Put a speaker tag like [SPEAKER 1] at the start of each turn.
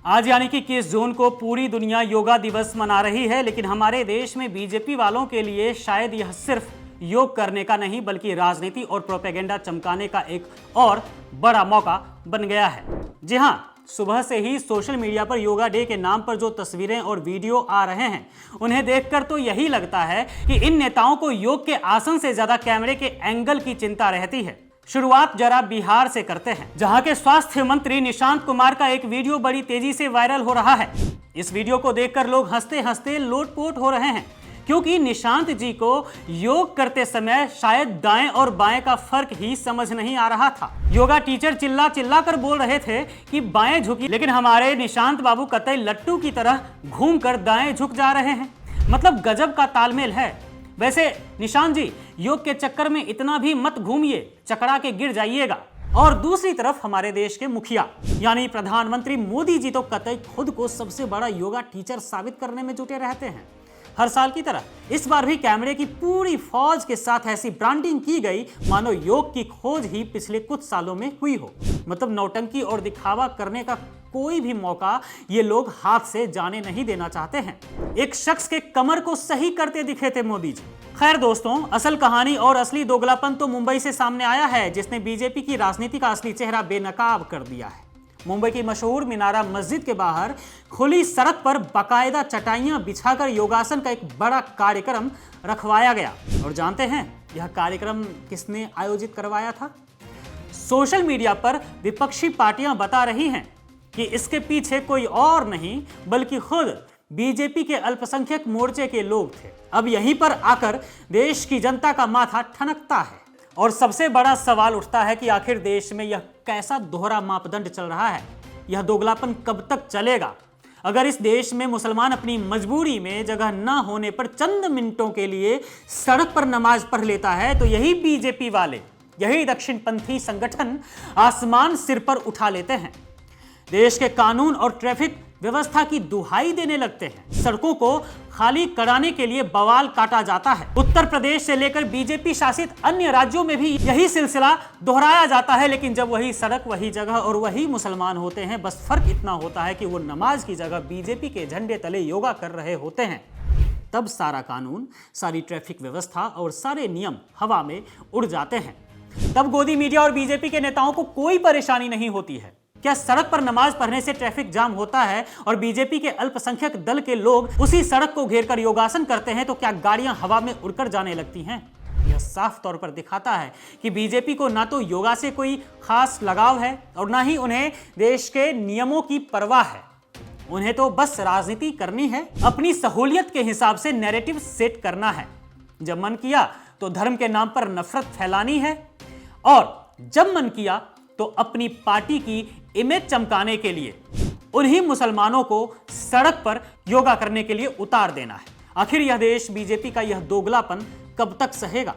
[SPEAKER 1] आज यानी कि 21 जून को पूरी दुनिया योगा दिवस मना रही है, लेकिन हमारे देश में बीजेपी वालों के लिए शायद यह सिर्फ योग करने का नहीं बल्कि राजनीति और प्रोपेगेंडा चमकाने का एक और बड़ा मौका बन गया है। जी हां, सुबह से ही सोशल मीडिया पर योगा डे के नाम पर जो तस्वीरें और वीडियो आ रहे हैं, उन्हें देखकर तो यही लगता है कि इन नेताओं को योग के आसन से ज्यादा कैमरे के एंगल की चिंता रहती है। शुरुआत जरा बिहार से करते हैं, जहां के स्वास्थ्य मंत्री निशांत कुमार का एक वीडियो बड़ी तेजी से वायरल हो रहा है। इस वीडियो को देखकर लोग हंसते हंसते लोटपोट हो रहे हैं, क्योंकि निशांत जी को योग करते समय शायद दाएं और बाएं का फर्क ही समझ नहीं आ रहा था। योगा टीचर चिल्ला चिल्ला कर बोल रहे थे कि बाएं झुकी, लेकिन हमारे निशांत बाबू कतई लट्टू की तरह घूमकर दाएं झुक जा रहे हैं। मतलब गजब का तालमेल है। वैसे निशांत जी, योग के चक्कर में इतना भी मत घूमिए, चकरा के गिर जाइएगा। और दूसरी तरफ हमारे देश के मुखिया यानी प्रधानमंत्री मोदी जी तो कतई खुद को सबसे बड़ा योगा टीचर साबित करने में जुटे रहते हैं। हर साल की तरह इस बार भी कैमरे की पूरी फौज के साथ ऐसी ब्रांडिंग की गई मानो योग की खोज ही पिछले कुछ सालों में हुई हो। मतलब नौटंकी और दिखावा करने का कोई भी मौका ये लोग हाथ से जाने नहीं देना चाहते हैं। एक शख्स के कमर को सही करते दिखे थे मोदी जी। खैर दोस्तों, असल कहानी और असली दोगलापन तो मुंबई से सामने आया है, जिसने बीजेपी की राजनीति का असली चेहरा बेनकाब कर दिया है। मुंबई की मशहूर मीनारा मस्जिद के बाहर खुली सड़क पर बाकायदा चटाइयां बिछाकर योगासन का एक बड़ा कार्यक्रम रखवाया गया। और जानते हैं यह कार्यक्रम किसने आयोजित करवाया था? सोशल मीडिया पर विपक्षी पार्टियां बता रही हैं कि इसके पीछे कोई और नहीं बल्कि खुद बीजेपी के अल्पसंख्यक मोर्चे के लोग थे। अब यहीं पर आकर देश की जनता का माथा ठनकता है और सबसे बड़ा सवाल उठता है कि आखिर देश में यह कैसा दोहरा मापदंड चल रहा है? यह दोगलापन कब तक चलेगा? अगर इस देश में मुसलमान अपनी मजबूरी में जगह न होने पर चंद मिनटों के लिए सड़क पर नमाज पढ़ लेता है, तो यही बीजेपी वाले, यही दक्षिणपंथी संगठन आसमान सिर पर उठा लेते हैं। देश के कानून और ट्रैफिक व्यवस्था की दुहाई देने लगते हैं। सड़कों को खाली कराने के लिए बवाल काटा जाता है। उत्तर प्रदेश से लेकर बीजेपी शासित अन्य राज्यों में भी यही सिलसिला दोहराया जाता है, लेकिन जब वही सड़क, वही जगह और वही मुसलमान होते हैं, बस फर्क इतना होता है कि वो नमाज की जगह बीजेपी के झंडे तले योगा कर रहे होते हैं। तब सारा कानून, सारी ट्रैफिक व्यवस्था और सारे नियम हवा में उड़ जाते हैं। तब गोदी मीडिया और बीजेपी के नेताओं को कोई परेशानी नहीं होती है। क्या सड़क पर नमाज पढ़ने से ट्रैफिक जाम होता है और बीजेपी के अल्पसंख्यक दल के लोग उसी सड़क को घेरकर योगासन करते हैं तो क्या गाड़ियां हवा में उड़कर जाने लगती हैं? यह साफ तौर पर दिखाता है कि बीजेपी को ना तो योगा से कोई खास लगाव है और ना ही उन्हें देश के नियमों की परवाह है। उन्हें तो बस राजनीति करनी है, अपनी सहूलियत के हिसाब से नैरेटिव सेट करना है। जब मन किया तो धर्म के नाम पर नफरत फैलानी है और जब मन किया तो अपनी पार्टी की इमेज चमकाने के लिए उन्हीं मुसलमानों को सड़क पर योगा करने के लिए उतार देना है। आखिर यह देश बीजेपी का यह दोगलापन कब तक सहेगा?